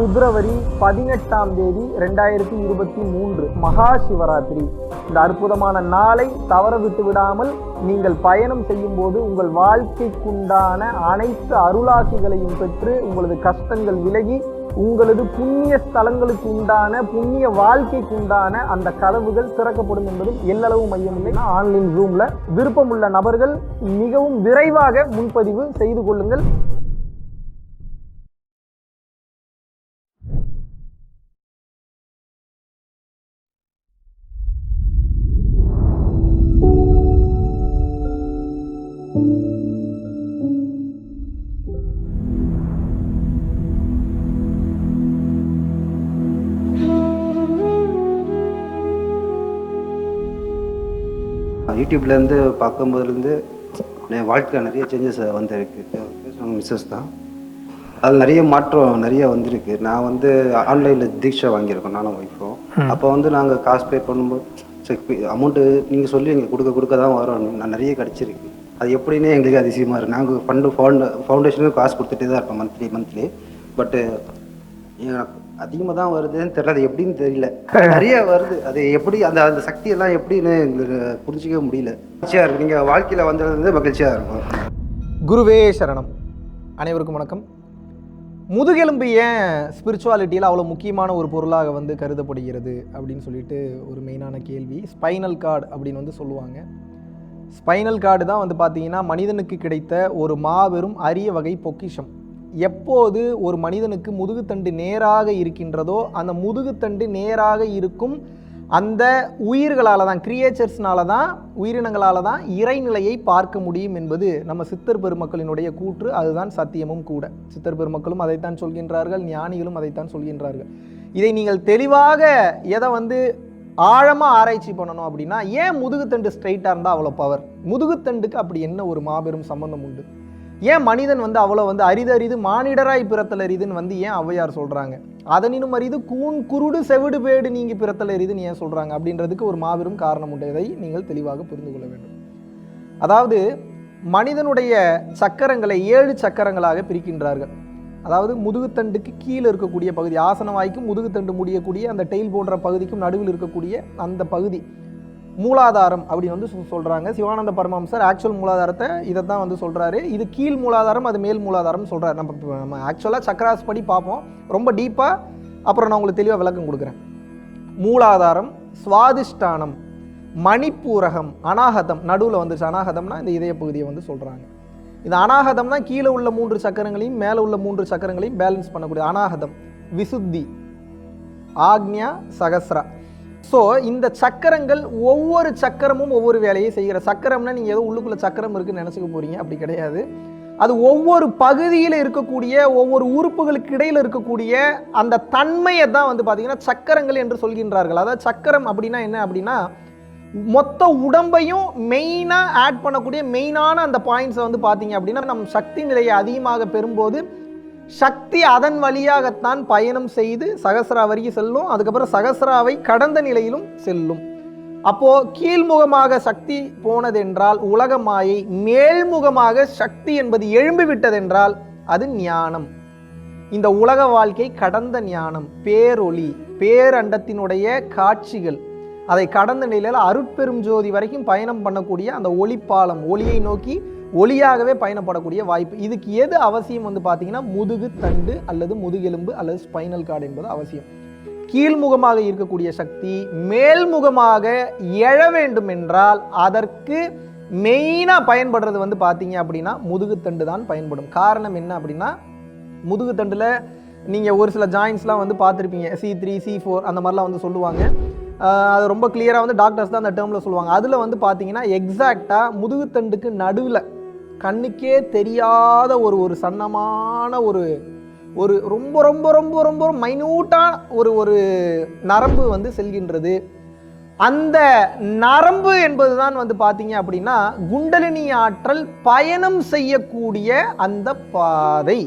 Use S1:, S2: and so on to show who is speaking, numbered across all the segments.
S1: பிப்ரவரி 18 2023 மகா சிவராத்திரி. இந்த அற்புதமான நாளை தவற விட்டு விடாமல் நீங்கள் பயணம் செய்யும் போது உங்கள் வாழ்க்கைக்குண்டான அனைத்து அருளாசிகளையும் பெற்று உங்களது கஷ்டங்கள் விலகி உங்களது புண்ணிய ஸ்தலங்களுக்கு உண்டான புண்ணிய வாழ்க்கைக்கு உண்டான அந்த கதவுகள் திறக்கப்படும் என்பதும் எல்லளவு மையமில்லை. ஆன்லைன் ஜூம்ல விருப்பமுள்ள நபர்கள் மிகவும் விரைவாக முன்பதிவு செய்து கொள்ளுங்கள்.
S2: யூடியூப்லேருந்து பார்க்கும்போதுலேருந்து என் வாழ்க்கையில் நிறைய சேஞ்சஸ் வந்திருக்கு. மிஸ்ஸஸ் தான் அது நிறைய மாற்றம் நிறைய வந்திருக்கு. நான் ஆன்லைனில் தீட்சை வாங்கியிருக்கோம் நானும் ஒய்ஃபும். அப்போ நாங்கள் காசு பே பண்ணும்போது அமௌண்ட்டு நீங்கள் சொல்லி எங்களுக்கு கொடுக்க தான் வரோம். நான் நிறைய கிடச்சிருக்கு. அது எப்படின்னே எங்களுக்கு அதிசயமாக இருக்குது. நாங்கள் ஃபவுண்டேஷனுக்கு காசு கொடுத்துட்டே தான் இருப்போம் மந்த்லி. பட்டு அதிகமாக தான் வருதுன்னு தெரியல. அது எப்படின்னு தெரியல, நிறைய வருது. அது எப்படி அந்த சக்தியெல்லாம் எப்படின்னு எங்களுக்கு புரிஞ்சிக்க முடியல. மகிழ்ச்சியாக இருக்குது. நீங்கள் வாழ்க்கையில் வந்தது மகிழ்ச்சியாக இருக்கும்.
S1: குருவே சரணம். அனைவருக்கும் வணக்கம். முதுகெலும்பு ஏன் ஸ்பிரிச்சுவாலிட்டியில் அவ்வளோ முக்கியமான ஒரு பொருளாக கருதப்படுகிறது அப்படின்னு சொல்லிட்டு ஒரு மெயினான கேள்வி. ஸ்பைனல் கார்டு அப்படின்னு சொல்லுவாங்க. ஸ்பைனல் கார்டு தான் பார்த்தீங்கன்னா மனிதனுக்கு கிடைத்த ஒரு மாபெரும் அரிய வகை பொக்கிஷம். எப்போது ஒரு மனிதனுக்கு முதுகுத்தண்டு நேராக இருக்கின்றதோ அந்த முதுகுத்தண்டு நேராக இருக்கும் அந்த உயிர்களால் தான், கிரியேச்சர்ஸ்னால தான், உயிரினங்களால் தான் இறைநிலையை பார்க்க முடியும் என்பது நம்ம சித்தர் பெருமக்களினுடைய கூற்று. அதுதான் சத்தியமும் கூட. சித்தர் பெருமக்களும் அதைத்தான் சொல்கின்றார்கள், ஞானிகளும் அதைத்தான் சொல்கின்றார்கள். இதை நீங்கள் தெளிவாக எதை ஆழமாக ஆராய்ச்சி பண்ணணும் அப்படின்னா, ஏன் முதுகுத்தண்டு ஸ்ட்ரைட்டாக இருந்தால் அவ்வளோ பவர்? முதுகுத்தண்டுக்கு அப்படி என்ன ஒரு மாபெரும் சம்பந்தம் உண்டு? ஏன் மனிதன் அவ்வளோ அரிதறிது மானிடராய் பிறத்தல் அரிதுன்னு ஏன் ஔவையார் சொல்கிறாங்க? அதனினும் அரிது கூன் குருடு செவிடு பேடு நீங்கி பிறத்தல் அரிதுன்னு ஏன் சொல்கிறாங்க? அப்படின்றதுக்கு ஒரு மாபெரும் காரணம் உண்டு. இதை நீங்கள் தெளிவாக புரிந்து கொள்ள வேண்டும். அதாவது மனிதனுடைய சக்கரங்களை 7 சக்கரங்களாக பிரிக்கின்றார்கள். அதாவது முதுகுத்தண்டுக்கு கீழே இருக்கக்கூடிய பகுதி, ஆசன வாய்க்கும் முதுகுத்தண்டு முடியக்கூடிய அந்த டெயில் போன்ற பகுதிக்கும் நடுவில் இருக்கக்கூடிய அந்த பகுதி மூலாதாரம் அப்படின்னு சொல்கிறாங்க. சிவானந்த பரமஹம்சர் ஆக்சுவல் மூலாதாரத்தை இதை தான் சொல்கிறாரு. இது கீழ் மூலாதாரம், அது மேல் மூலாதாரம் சொல்கிறார். நம்ம ஆக்சுவலாக சக்கராஸ் படி பார்ப்போம் ரொம்ப டீப்பாக. அப்புறம் நான் உங்களுக்கு தெளிவாக விளக்கம் கொடுக்குறேன். மூலாதாரம், சுவாதிஷ்டானம், மணிப்பூரகம், அநாகதம். நடுவில் வந்துச்சு அநாகதம்னா இந்த இதய பகுதியை சொல்கிறாங்க. இந்த அநாகதம் தான் கீழே உள்ள 3 சக்கரங்களையும் மேலே உள்ள 3 சக்கரங்களையும் பேலன்ஸ் பண்ணக்கூடிய அநாகதம். விசுத்தி, ஆக்ஞா, சகஸ்ரா. ஸோ இந்த சக்கரங்கள் ஒவ்வொரு சக்கரமும் ஒவ்வொரு வேலையை செய்கிற. சக்கரம்னா நீங்கள் ஏதோ உள்ளுக்குள்ளே சக்கரம் இருக்குன்னு நினச்சிக்க போகிறீங்க, அப்படி கிடையாது. அது ஒவ்வொரு பகுதியில் இருக்கக்கூடிய ஒவ்வொரு உறுப்புகளுக்கு இடையில் இருக்கக்கூடிய அந்த தன்மையை தான் பார்த்தீங்கன்னா சக்கரங்கள் என்று சொல்கின்றார்கள். அதாவது சக்கரம் அப்படின்னா என்ன அப்படின்னா, மொத்த உடம்பையும் மெயினாக ஆட் பண்ணக்கூடிய மெயினான அந்த பாயிண்ட்ஸை பார்த்தீங்க அப்படின்னா, நம் சக்தி நிலையை அதிகமாக பெறும்போது சக்தி அதன் வழியாகத்தான் பயணம் செய்து சகஸ்ரா வரைக்கும் செல்லும். அதுக்கப்புறம் சகஸ்ராவை கடந்த நிலையிலும் செல்லும். அப்போ கீழ்முகமாக சக்தி போனதென்றால் உலக மாயை, மேல்முகமாக சக்தி என்பது எழும்பி விட்டதென்றால் அது ஞானம். இந்த உலக வாழ்க்கை கடந்த ஞானம், பேரொளி, பேரண்டத்தினுடைய காட்சிகள், அதை கடந்த நிலையில் அருட்பெரும் ஜோதி வரைக்கும் பயணம் பண்ணக்கூடிய அந்த ஒளிப்பாலம், ஒளியை நோக்கி ஒளியாகவே பயணப்படக்கூடிய வாய்ப்பு. இதுக்கு எது அவசியம் பார்த்தீங்கன்னா முதுகு தண்டு அல்லது முதுகெலும்பு அல்லது ஸ்பைனல் கார்டு என்பது அவசியம். கீழ்முகமாக இருக்கக்கூடிய சக்தி மேல்முகமாக எழ வேண்டும் என்றால் அதற்கு மெயினாக பயன்படுறது பார்த்தீங்க அப்படின்னா முதுகுத்தண்டு தான் பயன்படும். காரணம் என்ன அப்படின்னா, முதுகுத்தண்டில் நீங்கள் ஒரு சில ஜாயின்ஸ்லாம் பார்த்துருப்பீங்க. C3, C4 அந்த மாதிரிலாம் சொல்லுவாங்க. அது ரொம்ப கிளியராக டாக்டர்ஸ் தான் அந்த டேர்மில் சொல்லுவாங்க. அதில் பார்த்தீங்கன்னா எக்ஸாக்டாக முதுகுத்தண்டுக்கு நடுவில் கண்ணுக்கே தெரியாத ஒரு சன்னமான ஒரு ரொம்ப ரொம்ப ரொம்ப ரொம்ப மைன்யூட்டான ஒரு நரம்பு செல்கின்றது. அந்த நரம்பு என்பது தான் பார்த்தீங்க அப்படின்னா குண்டலினி ஆற்றல் பயணம் செய்யக்கூடிய அந்த பாதை.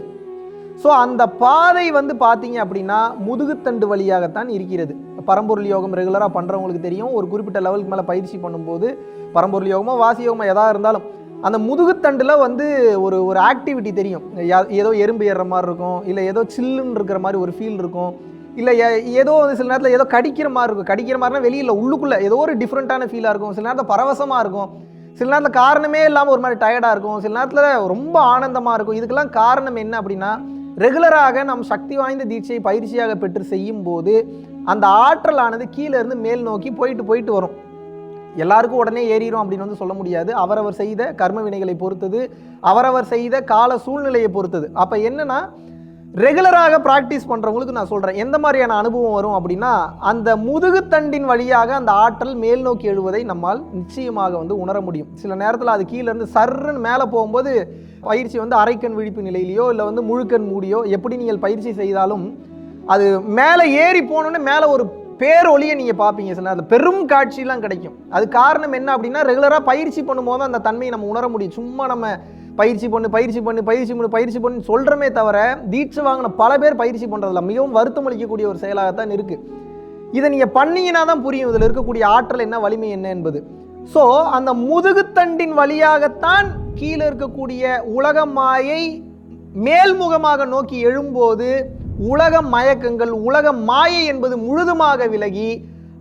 S1: ஸோ அந்த பாதை பார்த்தீங்க அப்படின்னா முதுகுத்தண்டு வழியாகத்தான் இருக்கிறது. பரம்பொருள் யோகம் ரெகுலராக பண்ணுறவங்களுக்கு தெரியும். ஒரு குறிப்பிட்ட லெவலுக்கு மேலே பயிற்சி பண்ணும்போது பரம்பொருள் யோகமோ வாசி யோகமோ எதாக இருந்தாலும் அந்த முதுகுத்தண்டில் வந்து ஒரு ஒரு ஆக்டிவிட்டி தெரியும். ஏதோ எறும்பு ஏறுற மாதிரி இருக்கும், இல்லை ஏதோ சில்லுன்னு இருக்கிற மாதிரி ஒரு ஃபீல் இருக்கும், இல்லை ஏதோ வந்து சில நேரத்தில் ஏதோ கடிக்கிற மாதிரி இருக்கும். கடிக்கிற மாதிரினா வெளியில் உள்ளுக்குள்ளே ஏதோ ஒரு டிஃப்ரெண்ட்டான ஃபீலாக இருக்கும். சில நேரத்தில் பரவசமாக இருக்கும், சில நேரத்தில் காரணமே இல்லாமல் ஒரு மாதிரி டயர்டாக இருக்கும், சில நேரத்தில் ரொம்ப ஆனந்தமாக இருக்கும். இதுக்கெல்லாம் காரணம் என்ன அப்படின்னா, ரெகுலராக நம் சக்தி வாய்ந்த தீட்சையை பயிற்சியாக பெற்று செய்யும் போது அந்த ஆற்றலானது கீழே இருந்து மேல் நோக்கி போயிட்டு வரும். எல்லாருக்கும் உடனே ஏறிடும் அப்படின்னு வந்து சொல்ல முடியாது. அவரவர் செய்த கர்ம வினைகளை பொறுத்தது, அவரவர் செய்த கால சூழ்நிலையை பொறுத்தது. அப்போ என்னன்னா, ரெகுலராக ப்ராக்டிஸ் பண்ணுறவங்களுக்கு நான் சொல்கிறேன் எந்த மாதிரியான அனுபவம் வரும் அப்படின்னா, அந்த முதுகுத்தண்டின் வழியாக அந்த ஆற்றல் மேல் நோக்கி எழுவதை நம்மால் நிச்சயமாக வந்து உணர முடியும். சில நேரத்தில் அது கீழே இருந்து சர்ன்னு மேலே போகும்போது பயிற்சி வந்து அரைக்கண் விழிப்பு நிலையிலையோ இல்லை வந்து முழுக்கண் மூடியோ எப்படி நீங்கள் பயிற்சி செய்தாலும் அது மேலே ஏறி போனோன்னே மேலே ஒரு பேரொலியை நீங்கள் பார்ப்பீங்க. சில நேரத்தில் பெரும் காட்சியெலாம் கிடைக்கும். அது காரணம் என்ன அப்படின்னா, ரெகுலராக பயிற்சி பண்ணும்போது அந்த தன்மையை நம்ம உணர முடியும். சும்மா நம்ம பயிற்சி பண்ணு சொல்கிறோமே தவிர தீட்சை வாங்கின பல பேர் பயிற்சி பண்ணுறதில்ல. மிகவும் வருத்தம் அளிக்கக்கூடிய ஒரு செயலாகத்தான் இருக்குது. இதை நீங்கள் பண்ணீங்கன்னா தான் புரியும் இதில் இருக்கக்கூடிய ஆற்றல் என்ன, வலிமை என்ன என்பது. ஸோ அந்த முதுகுத்தண்டின் வழியாகத்தான் கீழே இருக்கக்கூடிய உலக மாயை மேல்முகமாக நோக்கி எழும்போது உலக மயக்கங்கள், உலக மாயை என்பது முழுதுமாக விலகி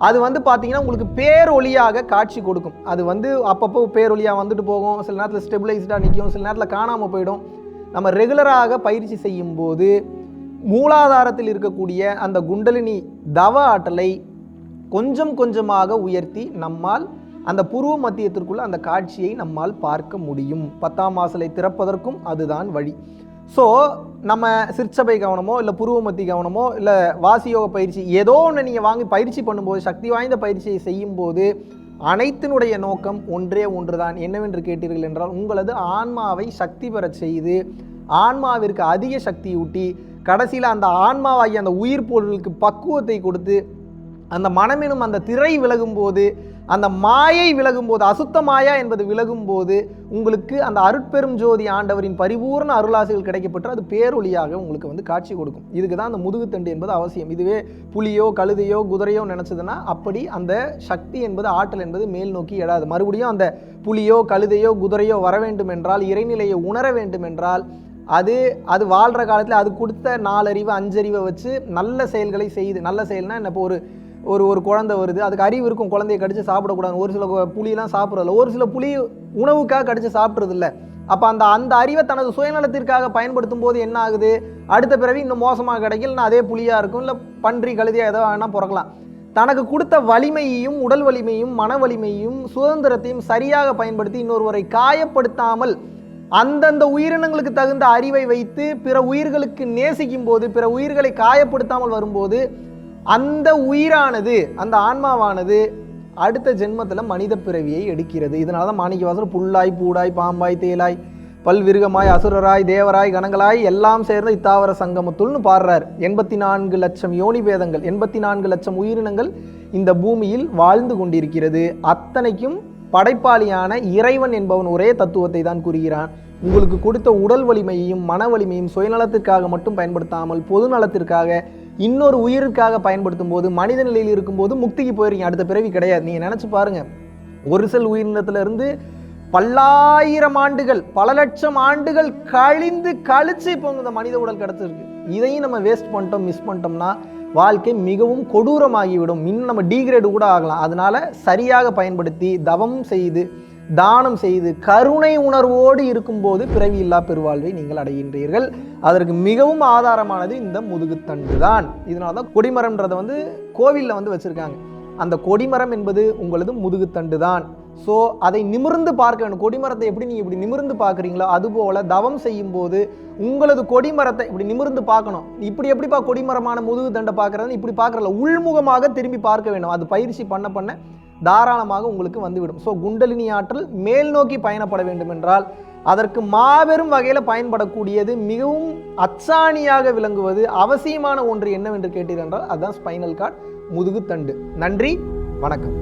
S1: அது வந்து பார்த்தீங்கன்னா உங்களுக்கு பேரொலியாக காட்சி கொடுக்கும். அது வந்து அப்பப்போ பேரொலியாக வந்துட்டு போகும், சில நேரத்தில் ஸ்டெபிளைஸ்டாக நிற்கும், சில நேரத்தில் காணாமல் போயிடும். நம்ம ரெகுலராக பயிற்சி செய்யும் போது மூலாதாரத்தில் இருக்கக்கூடிய அந்த குண்டலினி தவ ஆற்றலை கொஞ்சம் கொஞ்சமாக உயர்த்தி நம்மால் அந்த புருவ மத்தியத்திற்குள்ள அந்த காட்சியை நம்மால் பார்க்க முடியும். 10ஆம் வாசலை திறப்பதற்கும் அதுதான் வழி. ஸோ நம்ம சிற்சபை கவனமோ இல்லை புருவ மத்தி கவனமோ இல்லை வாசியோக பயிற்சி ஏதோ ஒன்று நீங்கள் வாங்கி பயிற்சி பண்ணும்போது, சக்தி வாய்ந்த பயிற்சியை செய்யும் போது அனைத்தினுடைய நோக்கம் ஒன்றே ஒன்று தான். என்னவென்று கேட்டீர்கள் என்றால், உங்களது ஆன்மாவை சக்தி பெற செய்து ஆன்மாவிற்கு அதிக சக்தியூட்டி கடைசியில் அந்த ஆன்மாவாகி அந்த உயிர் பொருளுக்கு பக்குவத்தை கொடுத்து அந்த மனமெனும் அந்த திரை விலகும் போது, அந்த மாயை விலகும் போது, அசுத்த மாயா என்பது விலகும் போது உங்களுக்கு அந்த அருட்பெரும் ஜோதி ஆண்டவரின் பரிபூர்ண அருளாசிகள் கிடைக்கப்பட்டு அது பேரொலியாக உங்களுக்கு வந்து காட்சி கொடுக்கும். இதுக்கு தான் அந்த முதுகுத்தண்டு என்பது அவசியம். இதுவே புலியோ கழுதையோ குதிரையோ நினச்சதுன்னா அப்படி அந்த சக்தி என்பது, ஆற்றல் என்பது மேல் நோக்கி எழாது. மறுபடியும் அந்த புலியோ கழுதையோ குதிரையோ வர வேண்டும் என்றால், இறைநிலையை உணர வேண்டும் என்றால் அது வாழ்கிற காலத்தில் அது கொடுத்த 4 அறிவு 5 அறிவை வச்சு நல்ல செயல்களை செய்து, நல்ல செயல்னா என்ன, இப்போ ஒரு குழந்தை வருது, அதுக்கு அறிவு இருக்கும், குழந்தைய கடிச்சு சாப்பிடக்கூடாது. ஒரு சில புலியெல்லாம் சாப்பிட்றதில்ல, ஒரு சில புலி உணவுக்காக கடிச்சு சாப்பிட்றதில்ல. அப்போ அந்த அறிவை தனது சுயநலத்திற்காக பயன்படுத்தும் போது என்ன ஆகுது, அடுத்த பிறவி இன்னும் மோசமாக கிடைக்கல, அதே புலியாக இருக்கும், இல்லை பன்றி கழுதியாக ஏதோ வேணால் பிறக்கலாம். தனக்கு கொடுத்த வலிமையையும் உடல் வலிமையும் மன வலிமையும் சுதந்திரத்தையும் சரியாக பயன்படுத்தி இன்னொருவரை காயப்படுத்தாமல் அந்தந்த உயிரினங்களுக்கு தகுந்த அறிவை வைத்து பிற உயிர்களுக்கு நேசிக்கும் போது, பிற உயிர்களை காயப்படுத்தாமல் வரும்போது அந்த உயிரானது, அந்த ஆன்மாவானது அடுத்த ஜென்மத்தில் மனித பிறவியை எடுக்கிறது. இதனால தான் மாணிக்கவாசகர் புல்லாய் பூடாய் பாம்பாய் தேலாய் பல்விருகமாய் அசுரராய் தேவராய் கணங்களாய் எல்லாம் சேர்ந்த இத்தாவர சங்கமத்துள்னு பாடுறார். 84 லட்சம் யோனி பேதங்கள், 84 லட்சம் உயிரினங்கள் இந்த பூமியில் வாழ்ந்து கொண்டிருக்கிறது. அத்தனைக்கும் படைப்பாளியான இறைவன் என்பவன் ஒரே தத்துவத்தை தான் கூறுகிறான். உங்களுக்கு கொடுத்த உடல் வலிமையையும் மன வலிமையும் சுயநலத்திற்காக மட்டும் பயன்படுத்தாமல் பொது நலத்திற்காக இன்னொரு உயிருக்காக பயன்படுத்தும் போது மனித நிலையில் இருக்கும்போது முக்திக்கு போயிருக்கீங்க, அடுத்த பிறவி கிடையாது. நீங்கள் நினச்சி பாருங்கள், ஒரு செல் உயிரினத்திலிருந்து பல்லாயிரம் ஆண்டுகள் பல லட்சம் ஆண்டுகள் கழிச்சு இப்போ இந்த மனித உடல் கிடச்சிருக்கு. இதையும் நம்ம வேஸ்ட் பண்ணிட்டோம், மிஸ் பண்ணிட்டோம்னா வாழ்க்கை மிகவும் கொடூரமாகிவிடும். இன்னும் நம்ம டீக்ரேடு கூட ஆகலாம். அதனால சரியாக பயன்படுத்தி தவம் செய்து தானம் செய்து கருணை உணர்வோடு இருக்கும்போது பிறவி இல்லா பெருவாழ்வை நீங்கள் அடைகின்றீர்கள். அதற்கு மிகவும் ஆதாரமானது இந்த முதுகுத்தண்டு தான். இதனால தான் கொடிமரம்ன்றதை வந்து கோவிலில் வந்து வச்சுருக்காங்க. அந்த கொடிமரம் என்பது உங்களது முதுகுத்தண்டு தான். ஸோ அதை நிமிர்ந்து பார்க்க வேண்டும். கொடிமரத்தை எப்படி நீங்கள் இப்படி நிமிர்ந்து பார்க்குறீங்களோ அதுபோல் தவம் செய்யும் போது உங்களது கொடிமரத்தை இப்படி நிமிர்ந்து பார்க்கணும். இப்படி எப்படிப்பா கொடிமரமான முதுகுத்தண்டை பார்க்குறதுன்னு இப்படி பார்க்குறல, உள்முகமாக திரும்பி பார்க்க வேண்டும். அது பயிற்சி பண்ண தாராளமாக உங்களுக்கு வந்துவிடும். ஸோ குண்டலினி ஆற்றல் மேல் நோக்கி பயணப்பட வேண்டும் என்றால் அதற்கு மாபெரும் வகையில் பயன்படக்கூடியது, மிகவும் அச்சாணியாக விளங்குவது அவசியமான ஒன்று என்னவென்று கேட்டீர்கள் என்றால் அதுதான் ஸ்பைனல் கார்டு, முதுகுத்தண்டு. நன்றி, வணக்கம்.